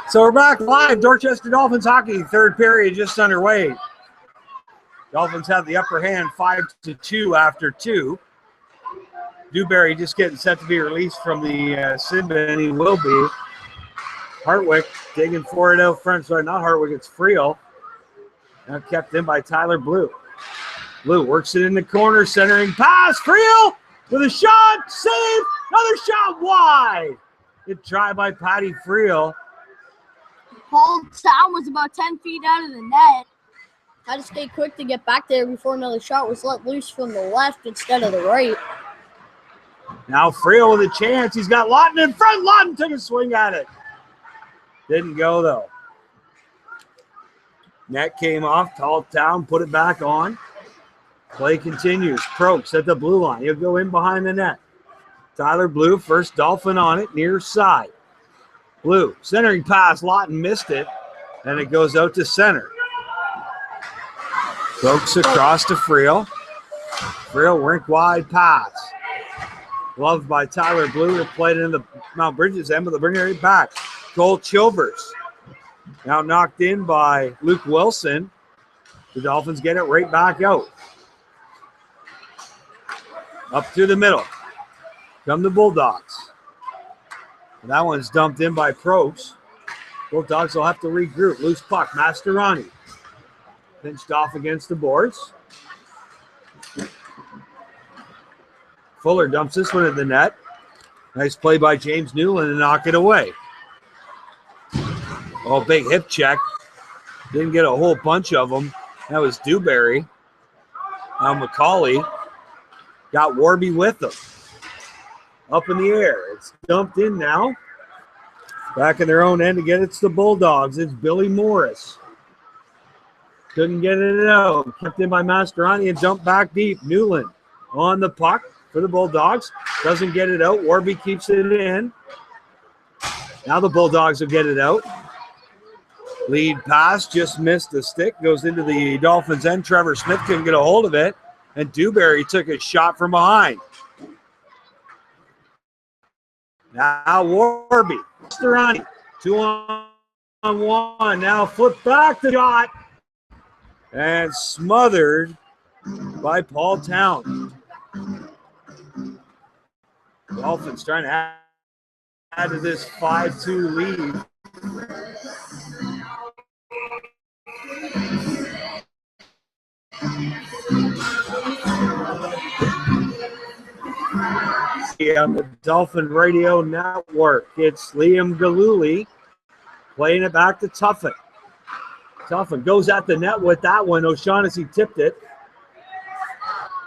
So we're back live. Dorchester Dolphins hockey, third period just underway. Dolphins have the upper hand 5-2 after 2. Dewberry just getting set to be released from the sin bin. He will be. Hartwick digging for it out front. Sorry, not Hartwick, it's Friel. Now kept in by Tyler Blue. Blue works it in the corner, centering pass. Friel with a shot, save, another shot wide. Good try by Patty Friel. Paul Town was about 10 feet out of the net. Had to stay quick to get back there before another shot was let loose from the left instead of the right. Now Friel with a chance. He's got Lawton in front. Lawton took a swing at it. Didn't go, though. Net came off. Tall Town put it back on. Play continues. Probst at the blue line. He'll go in behind the net. Tyler Blue, first Dolphin on it, near side. Blue, centering pass. Lawton missed it, and it goes out to center. Probst across to Friel. Friel, rink wide pass. Loved by Tyler Blue. It played into the Mount Brydges end, but they'll bring it right back. Cole Chilvers. Now knocked in by Luke Wilson. The Dolphins get it right back out. Up through the middle. Come the Bulldogs. And that one's dumped in by Probst. Bulldogs will have to regroup. Loose puck. Mastroianni. Pinched off against the boards. Fuller dumps this one in the net. Nice play by James Newland to knock it away. Oh, big hip check. Didn't get a whole bunch of them. That was Dewberry. Now McCauley got Warby with them. Up in the air. It's dumped in now. Back in their own end again. It's the Bulldogs. It's Billy Morris. Couldn't get it out. Kept in by Mastroianni and jumped back deep. Newland on the puck for the Bulldogs. Doesn't get it out. Warby keeps it in. Now the Bulldogs will get it out. Lead pass just missed the stick. Goes into the Dolphins end. Trevor Smith couldn't get a hold of it. And Dewberry took a shot from behind. Now Warby. Mastroianni. 2-on-1. Now flip back the shot. And smothered by Paul Town. Dolphins trying to add to this 5-2 lead. On the Dolphin Radio Network, it's Liam Galuli playing it back to Tuffin. Tuffin goes at the net with that one. O'Shaughnessy tipped it.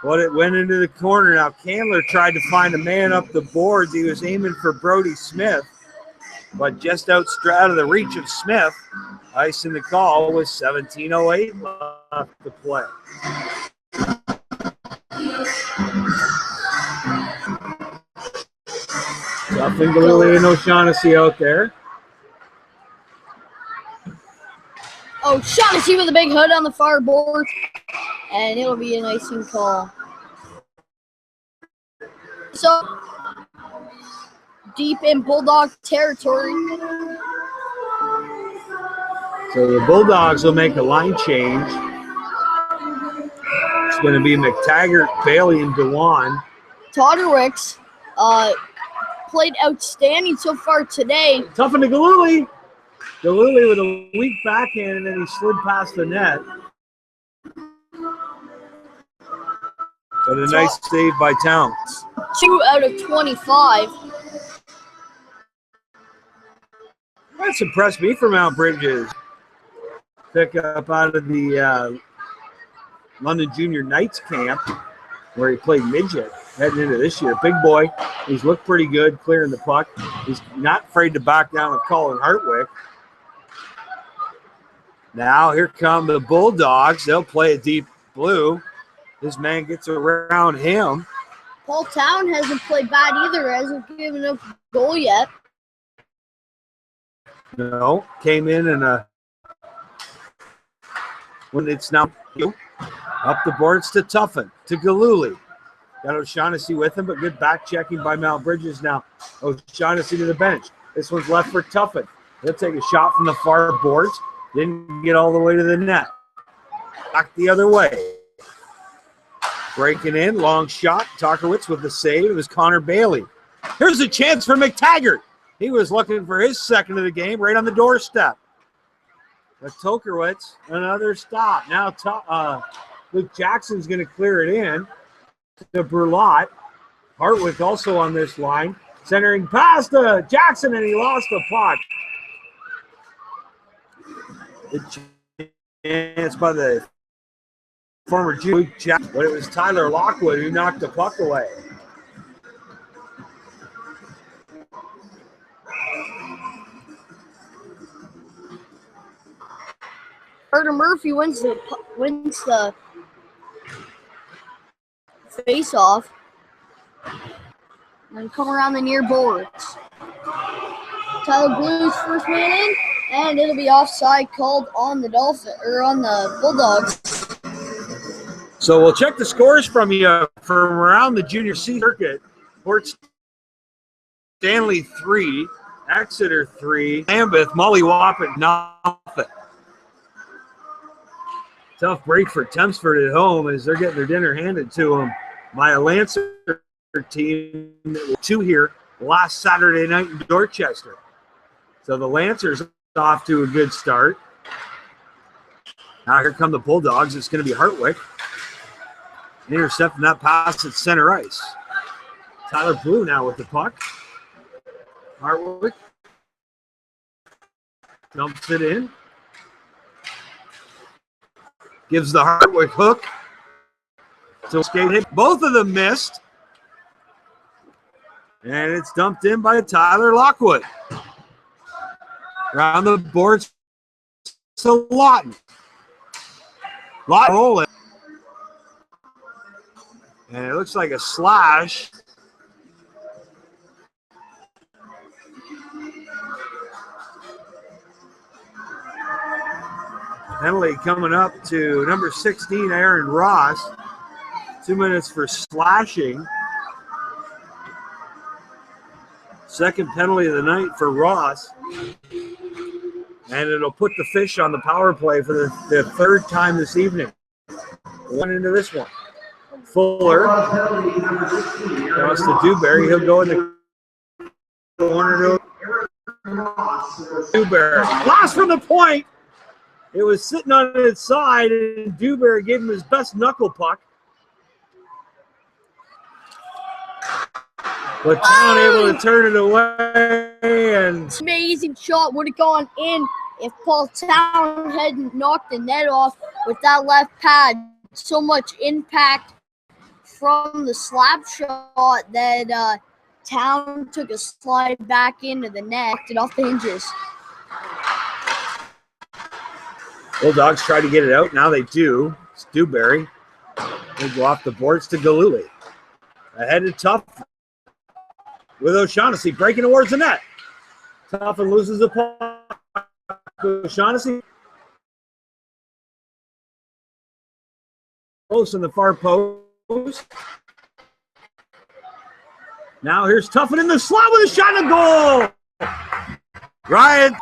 But it went into the corner. Now Candler tried to find a man up the boards. He was aiming for Brody Smith, but just out of the reach of Smith. Ice in the call with 17:08 left to play. Tuffin, Galuli, and O'Shaughnessy out there. O'Shaughnessy with a big hood on the far board, and it'll be an icing call. So, deep in Bulldog territory. So the Bulldogs will make a line change. It's going to be McTaggart, Bailey, and Dewan. Todderwicks played outstanding so far today. Tuffin to Galuli. Galuli with a weak backhand, and then he slid past the net. But a nice save by Towns. 2 out of 25. That's impressed me for Mount Brydges. Pick up out of the London Junior Knights camp where he played midget heading into this year. Big boy. He's looked pretty good clearing the puck. He's not afraid to back down with Colin Hartwick. Now here come the Bulldogs. They'll play a deep blue. This man gets around him. Paul Town hasn't played bad either. Hasn't given up a goal yet. No, came in and when it's now up the boards to Tuffin, to Galuli. Got O'Shaughnessy with him, but good back checking by Brydges now. O'Shaughnessy to the bench. This one's left for Tuffin. He'll take a shot from the far boards. Didn't get all the way to the net. Back the other way. Breaking in, long shot. Tokarwitz with the save. It was Connor Bailey. Here's a chance for McTaggart. He was looking for his second of the game right on the doorstep. But Tokarwitz, another stop. Now Luke Jackson's going to clear it in to Brulot. Hartwick also on this line. Centering past Jackson, and he lost the puck. The chance by the former Luke Jackson, but it was Tyler Lockwood who knocked the puck away. Carter Murphy wins the face-off and come around the near boards. Tyler Blue's first man in, and it'll be offside called on the Dolphins or on the Bulldogs. So we'll check the scores from around the junior C circuit. Port Stanley 3, Exeter 3, Lambeth, Mollywoppet nothing. Tough break for Tempsford at home as they're getting their dinner handed to them by a Lancer team that was 2 here last Saturday night in Dorchester. So the Lancers off to a good start. Now here come the Bulldogs. It's going to be Hartwick. Intercepting that pass at center ice. Tyler Blue now with the puck. Hartwick dumps it in. Gives the Hartwick hook. So skate hit. Both of them missed. And it's dumped in by Tyler Lockwood. Around the boards to Lawton. Lawton rolling. And it looks like a slash. Penalty coming up to number 16, Aaron Ross. 2 minutes for slashing. Second penalty of the night for Ross. And it'll put the Fish on the power play for the third time this evening. One into this one. Fuller. Goes to Dewberry. He'll go in the corner to Dewberry. Blast from the point. It was sitting on its side, and Dewberry gave him his best knuckle puck. But Town able to turn it away. And amazing shot would have gone in if Paul Town hadn't knocked the net off with that left pad. So much impact from the slap shot that Town took a slide back into the net and off the hinges. Bulldogs try to get it out. Now they do. It's Dewberry. They go off the boards to Galuli. Ahead to Tuff with O'Shaughnessy breaking towards the net. Tuffin loses the puck. O'Shaughnessy. Close in the far post. Now here's Tuffin in the slot with a shot and a goal. Ryan,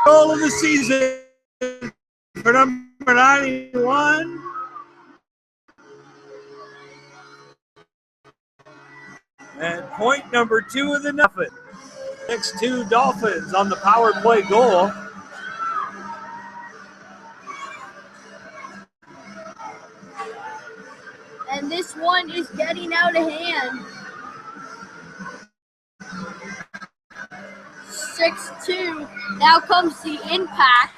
goal of the season for number 91. And point number 2 of the nothing. Next 2 Dolphins on the power play goal. And this one is getting out of hand. 6-2. Now comes the impact.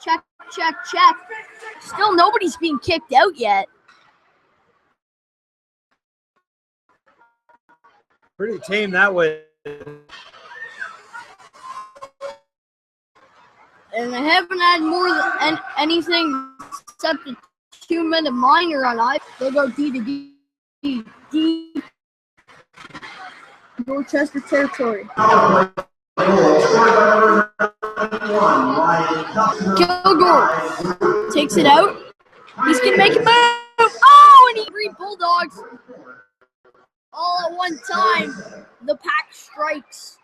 Check, check, check. Still nobody's being kicked out yet. Pretty tame that way. And I haven't had more than anything except a 2-minute minor on I. They go D to D. Dorchester territory. Kilgore takes it out. He's going to make a Oh, and he three Bulldogs all at one time. The pack strikes.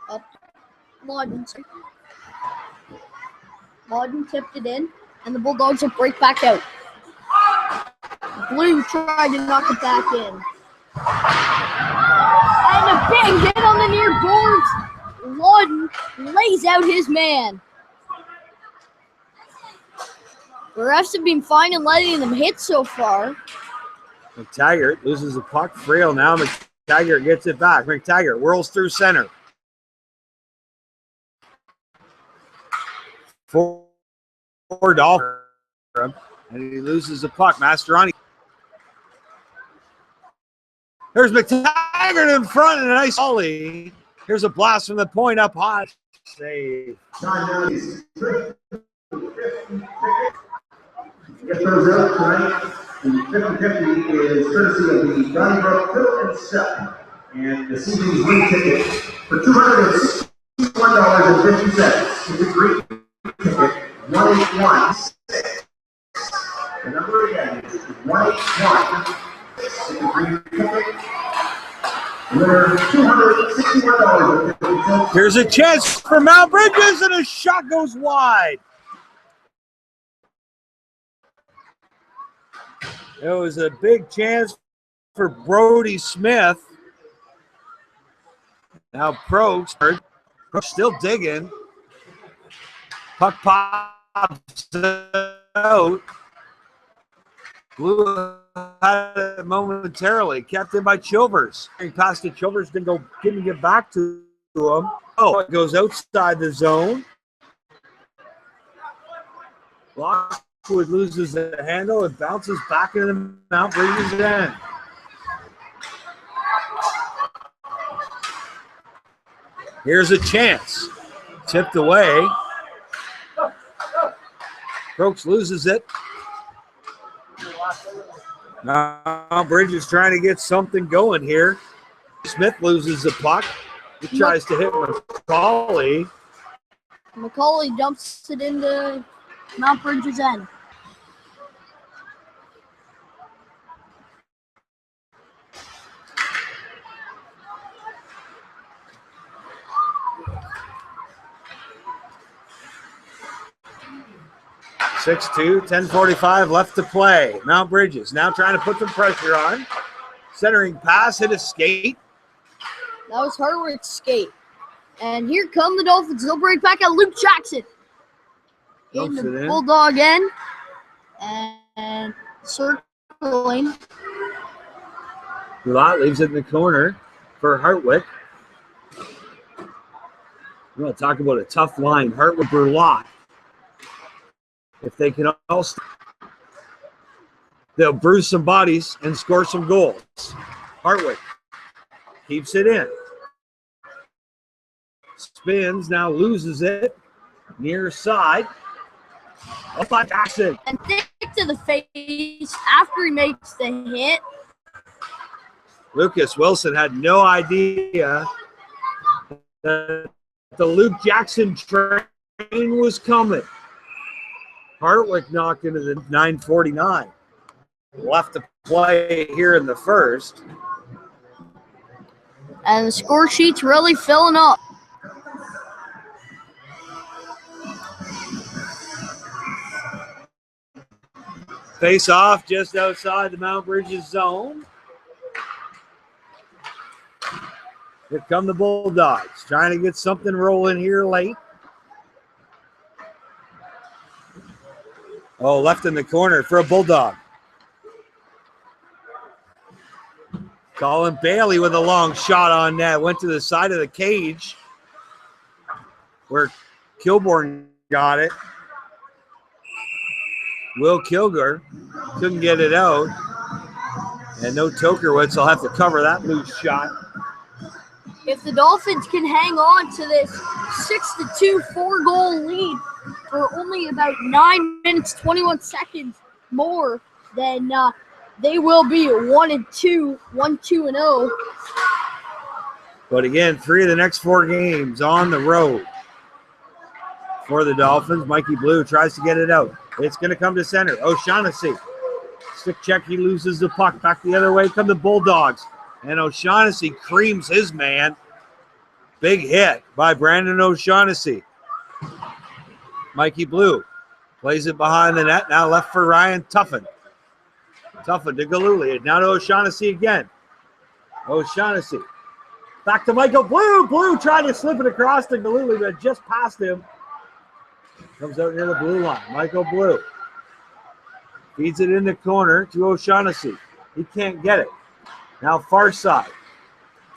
Up. Lawden tipped it in, and the Bulldogs will break back out. Blue tried to knock it back in. And a big hit on the near boards. Lawden lays out his man. The refs have been fine in letting them hit so far. McTaggart loses the puck. Frail now. McTaggart gets it back. McTaggart whirls through center. For Dolphins. And he loses the puck. Masterani. There's McTaggart in front and a nice volley. Here's a blast from the point up high. Save. Get those out tonight. The 50-50 is courtesy of the Donnybrook Phil and Sept. And the season's win ticket for $261.50 is a green ticket 1816. The number again is 181. It's a green ticket. Winner $261.50. Here's a chance for Mount Brydges, and a shot goes wide. It was a big chance for Brody Smith. Now Probst still digging. Puck pops out. Blue had it momentarily, kept in by Chilvers. Passed to Chilvers, didn't get back to him. Oh, it goes outside the zone. Lockwood loses the handle and bounces back into the Mount Brydges end. Here's a chance. Tipped away. Brooks loses it. Now Brydges trying to get something going here. Smith loses the puck. He tries to hit McCauley. McCauley dumps it into Mount Brydges end. (6-2), 10:45 left to play. Mount Brydges now trying to put some pressure on. Centering pass, hit a skate. That was Hartwick's skate. And here come the Dolphins. They'll break back at Luke Jackson. In the Bulldog end. And circling. Gulot leaves it in the corner for Hartwick. We're going to talk about a tough line. Hartwick or Lot. If they can also, they'll bruise some bodies and score some goals. Hartwick keeps it in. Spins, now loses it. Near side. Up by Jackson. And thick to the face after he makes the hit. Lucas Wilson had no idea that the Luke Jackson train was coming. Hartwick knocked into the 9:49. Left to play here in the first. And the score sheet's really filling up. Face off just outside the Mount Brydges zone. Here come the Bulldogs, trying to get something rolling here late. Oh, left in the corner for a Bulldog. Colin Bailey with a long shot on net. Went to the side of the cage where Kilborn got it. Will Kilgore couldn't get it out. And no Tokerwitz will have to cover that loose shot. If the Dolphins can hang on to this 6-2 4-goal lead for only about 9 minutes, 21 seconds more, then they will be 1-2, 1-2-0. But again, 3 of the next 4 games on the road. for the Dolphins. Mikey Blue tries to get it out. It's going to come to center. O'Shaughnessy. Stick check. He loses the puck. Back the other way come the Bulldogs. And O'Shaughnessy creams his man. Big hit by Brandon O'Shaughnessy. Mikey Blue plays it behind the net. Now left for Ryan Tuffin. Tuffin to Galuli. Now to O'Shaughnessy again. O'Shaughnessy. Back to Michael Blue. Blue tried to slip it across to Galuli, but just past him. Comes out near the blue line. Michael Blue. Feeds it in the corner to O'Shaughnessy. He can't get it. Now far side.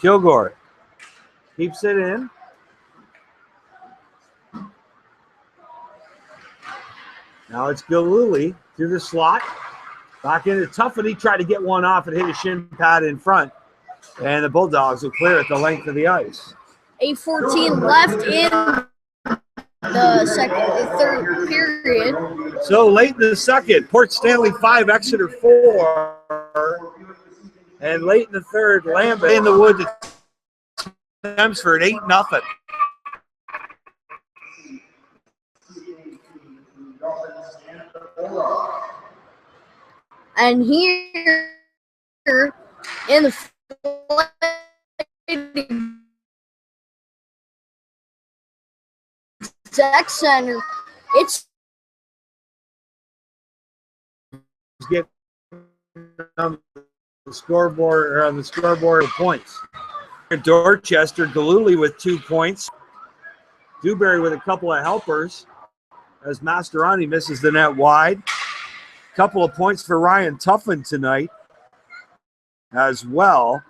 Kilgore keeps it in. Now it's Galuli through the slot. Back into Tuffin. He tried to get one off and hit a shin pad in front. And the Bulldogs will clear it the length of the ice. 8:14 left in the third period. So late in the second, Port Stanley 5, Exeter 4. And late in the third, Lambeth in the wood to Chelmsford 8-0. And here in the Zach Center, it's get on the scoreboard or on the scoreboard of points. Dorchester, Galuli with 2 points. Dewberry with a couple of helpers as Mastroianni misses the net wide. Couple of points for Ryan Tuffin tonight as well.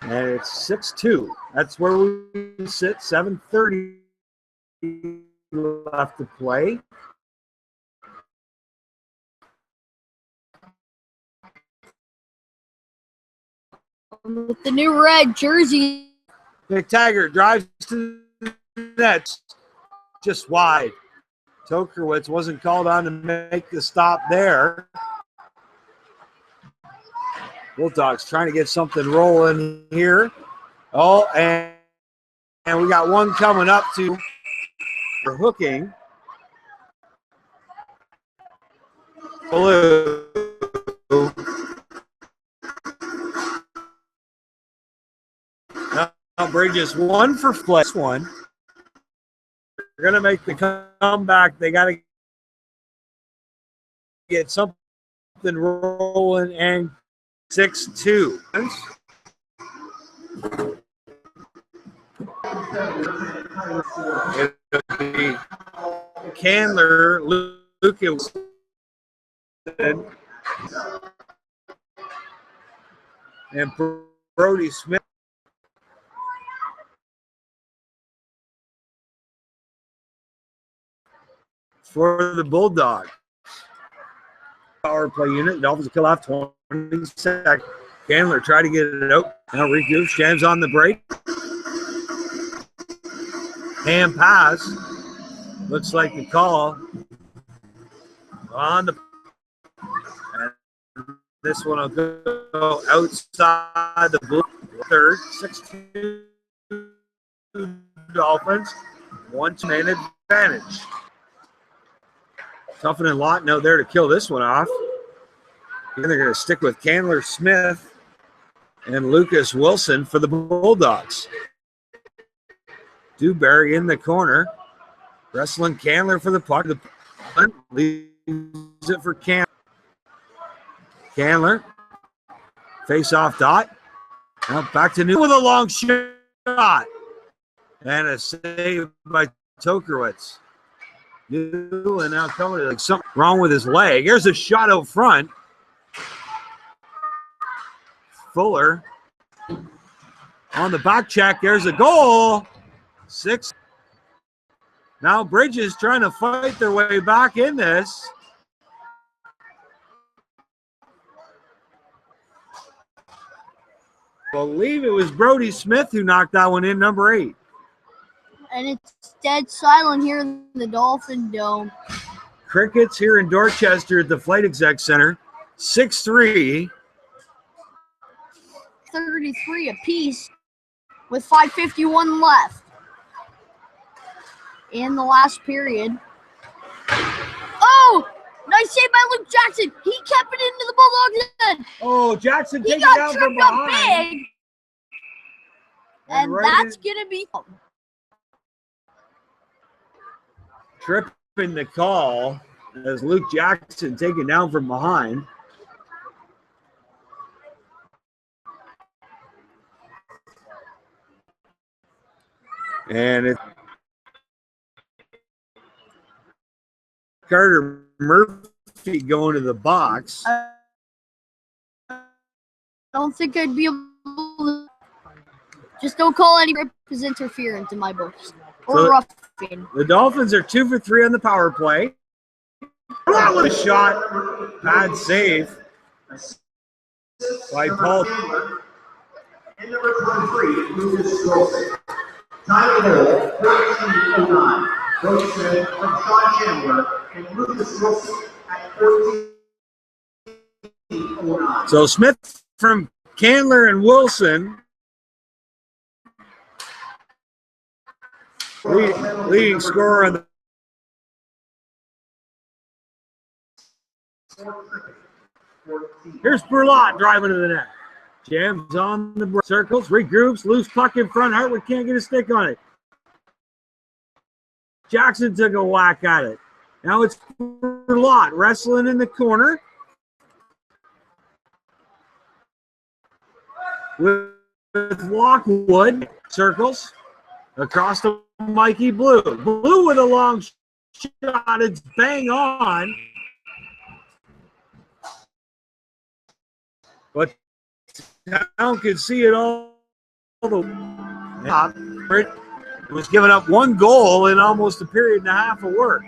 And it's 6-2. That's where we sit. 7:30 left to play. with the new red jersey. McTaggart drives to the net, just wide. Tokerwitz wasn't called on to make the stop there. Bulldogs trying to get something rolling here. Oh, and we got one coming up to for hooking. Blue. Now Brydges 1 for plus 1. They're going to make the comeback. They got to get something rolling, and 6-2. It'll be Candler, Lucas, and Brody Smith. For the Bulldog. Power play unit. Dolphins kill off 20 seconds. Candler try to get it out. Now Riku jams on the break. Hand pass. Looks like the call on the. And this one will go outside the blue. Third, 6-2 Dolphins. 1-man advantage. Tuffin and Lawton out there to kill this one off. And they're going to stick with Candler Smith and Lucas Wilson for the Bulldogs. Dewberry in the corner. Wrestling Candler for the puck. The punt leaves it for Candler. Candler. Face off dot. Now back to New with a long shot. And a save by Tokerwitz. And now coming to like something wrong with his leg. Here's a shot out front. Fuller on the back check. There's a goal. 6. Now Brydges trying to fight their way back in this. I believe it was Brody Smith who knocked that one in, number 8. And it's dead silent here in the Dolphin Dome. Crickets here in Dorchester at the Flight Exec Center. 6-3. 33 apiece with 5:51 left. in the last period. Oh, nice save by Luke Jackson. He kept it into the Bulldogs' end. Oh, Jackson He takes it got down from tripped up behind. big. And right that's going to be tripping the call as Luke Jackson taken down from behind. And it's Carter Murphy going to the box. I don't think I'd be able to. Just don't call any rip as interference in my books. Or So roughing. the Dolphins are 2 for 3 on the power play. That was a shot. Bad save by Paul. And number 23, Lucas Wilson. Time of goal, 13:09. Votes from Sean Chandler and Lucas Wilson at 14:09. So Smith from Candler and Wilson leading scorer on the here's Burlot driving to the net. Jams on the circles, regroups, loose puck in front. Hartwood can't get a stick on it. Jackson took a whack at it. Now it's Burlot wrestling in the corner. With Lockwood, circles across to Mikey Blue. Blue with a long shot. It's bang on. But Town could see it all the way. It was giving up 1 goal in almost a period and a half of work.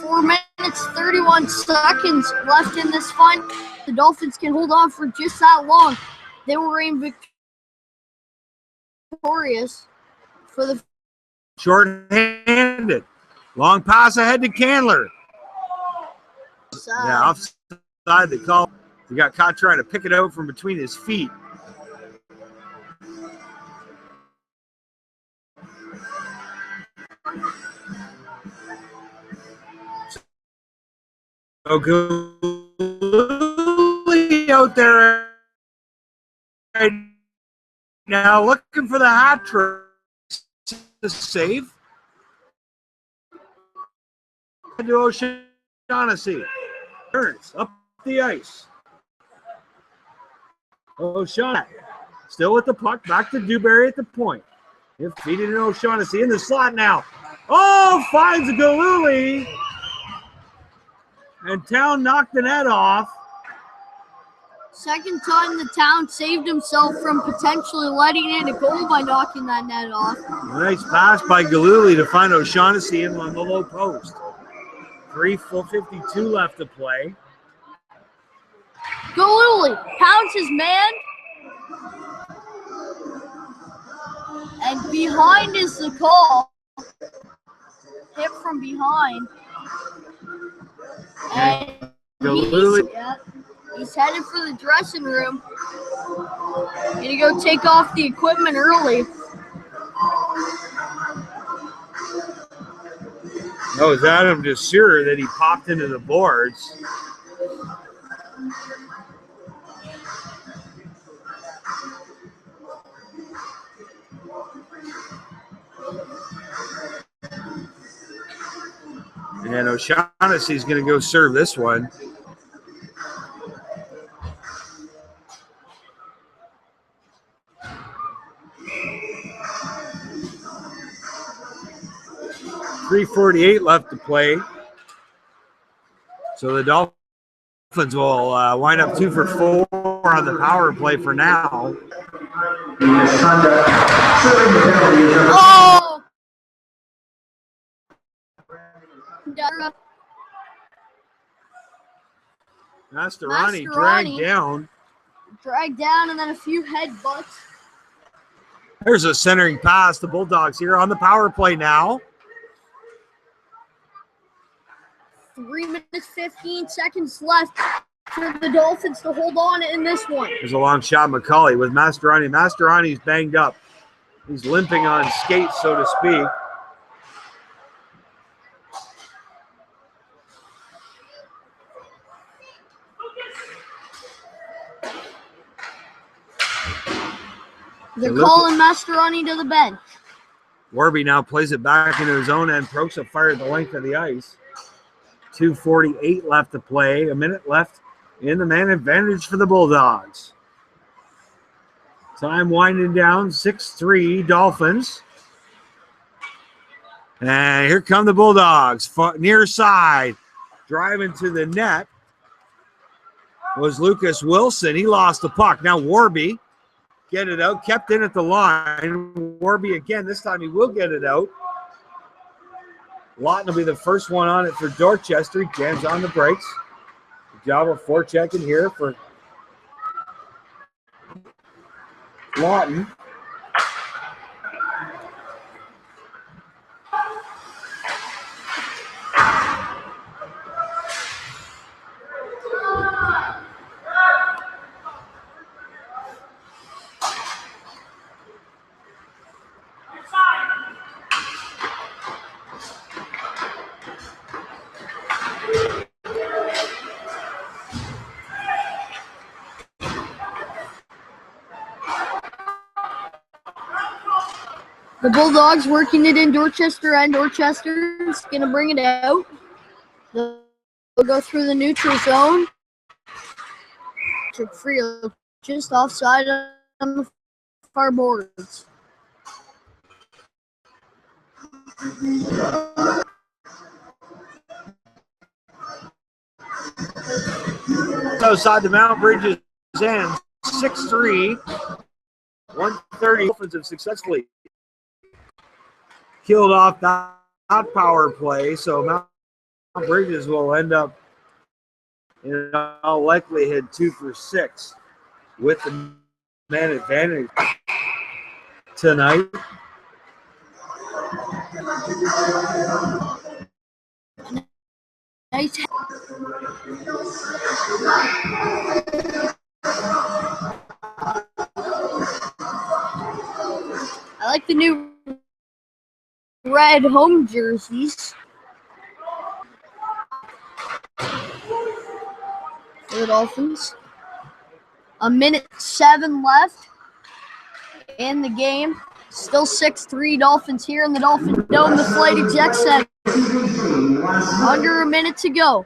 Four minutes, 31 seconds left in this fight. The Dolphins can hold on for just that long. They will reign victorious for the Short-handed. Long pass ahead to Candler. Yeah, offside the call. He got caught trying to pick it out from between his feet. So Gooley out there right now looking for the hat trick to save. To O'Shaughnessy. Turns up the ice. O'Shaughnessy still with the puck. Back to Dewberry at the point. If feeding O'Shaughnessy in the slot now. Oh, finds Galuli. And Town knocked the net off. second time the Town saved himself from potentially letting in a goal by knocking that net off. Nice pass by Galuli to find O'Shaughnessy in on the low post. 3:52 left to play. Galuli pounds his man. And behind is the call. Hit from behind. And he's headed for the dressing room. Gonna go take off the equipment early. Oh, is Adam just sure that he popped into the boards? And O'Shaughnessy's going to go serve this one. .348 left to play. So the Dolphins will wind up 2 for 4 on the power play for now. Oh! Mastroeni dragged down. And then a few headbutts. There's a centering pass. The Bulldogs here on the power play now. 3 minutes, 15 seconds left. for the Dolphins to hold on in this one. There's a long shot, McCauley with Mastroianni. Mastroianni's banged up. He's limping on skates, so to speak. They're calling Mastroianni to the bench. Warby now plays it back into his own end. Proxa fired the length of the ice. 2:48 left to play. A minute left in the man advantage for the Bulldogs. Time winding down. 6-3 Dolphins. And here come the Bulldogs. Near side. Driving to the net was Lucas Wilson. He lost the puck. Now Warby. Get it out, kept in at the line. Warby again, this time he will get it out. Lawton will be the first one on it for Dorchester. He jams on the brakes. Good job of forechecking here for Lawton. The Bulldogs working it in Dorchester, and Dorchester's going to bring it out. They'll go through the neutral zone. Free just offside on the far boards. Outside the Mount Brydges end, 6-3, 130. Dolphins have successfully killed off that power play, so Mount Brydges will end up in all likelihood 2 for 6 with the man advantage tonight. Nice. I like the new red home jerseys. For the Dolphins. 1:07 left in the game. Still 6-3 Dolphins here in the Dolphin Dome, the Flight Exec Center. Under a minute to go.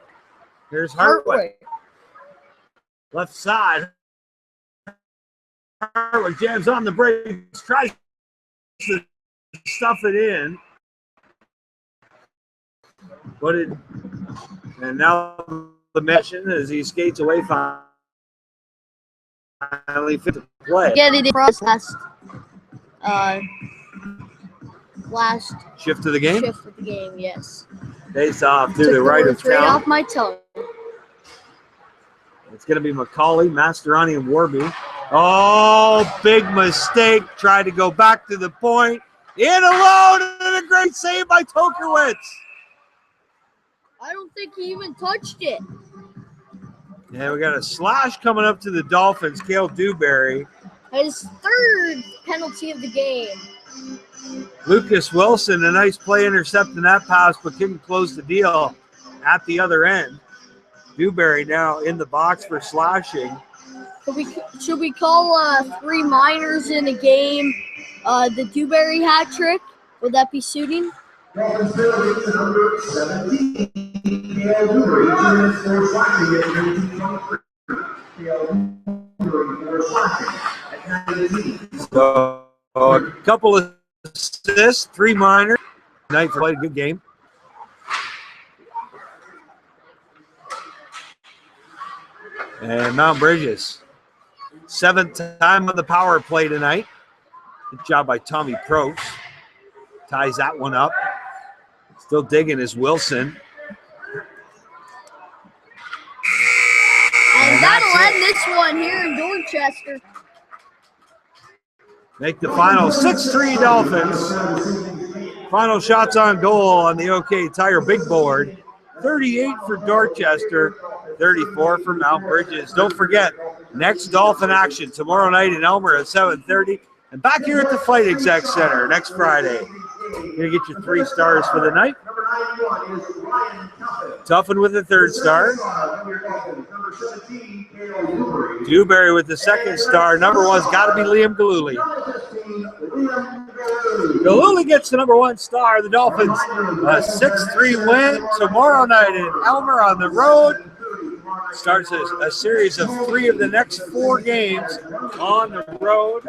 Here's Hartwick. Left side. Hartwick jams on the brakes, tries to stuff it in. And now the mission as he skates away finally fit to play. Get it across last shift of the game? Shift of the game, yes. Face off to the right of town. Right off my tongue. It's going to be McCauley, Mastroianni, and Warby. Oh, big mistake. Tried to go back to the point. In alone, and a great save by Tokerwitz. I don't think he even touched it. Yeah, we got a slash coming up to the Dolphins. Cale Dewberry. His third penalty of the game. Lucas Wilson, a nice play intercepting that pass, but couldn't close the deal at the other end. Dewberry now in the box for slashing. Should we call 3 minors in a game the Dewberry hat trick? Would that be suiting? Number 17, Cale Dewberry, 2 minutes for slashing at 19:23. Cale Dewberry for slashing at 19. So a couple of assists, 3 minor. Knight played a good game. And Mount Brydges, 7th time on the power play tonight. Good job by Tommy Probst. Ties that one up. Still digging is Wilson. And that'll end this one here in Dorchester. Make the final 6-3 Dolphins. Final shots on goal on the OK Tire big board. 38 for Dorchester. 34 for Mount Brydges. Don't forget, next Dolphin action tomorrow night in Elmer at 7:30. And back here at the Flight Exec Center next Friday. You're going to get your 3 stars for the night. Tuffin with the 3rd star. Dewberry with the 2nd star. Number 1's got to be Liam Galooly. Galooly gets the number 1 star. The Dolphins a 6-3 win tomorrow night in Elmer on the road. Starts a series of 3 of the next 4 games on the road.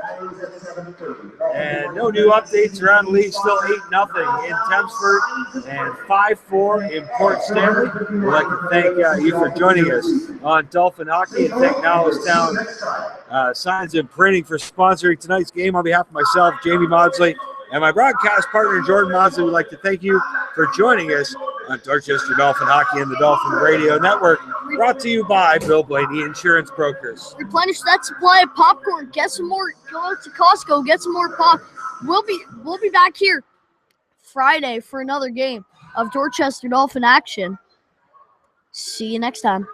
And no new updates around the league. Still 8-0 in Tempsford and 5-4 in Port Stanley. We'd like to thank you for joining us on Dolphin Hockey and thank Nowlestown Signs and Printing for sponsoring tonight's game. On behalf of myself, Jamie Maudsley, and my broadcast partner, Jordan Maudsley, we'd like to thank you for joining us on Dorchester Dolphin Hockey and the Dolphin Radio Network, brought to you by Bill Blaney Insurance Brokers. Replenish that supply of popcorn. Get some more. Go out to Costco. Get some more pop. We'll be back here Friday for another game of Dorchester Dolphin action. See you next time.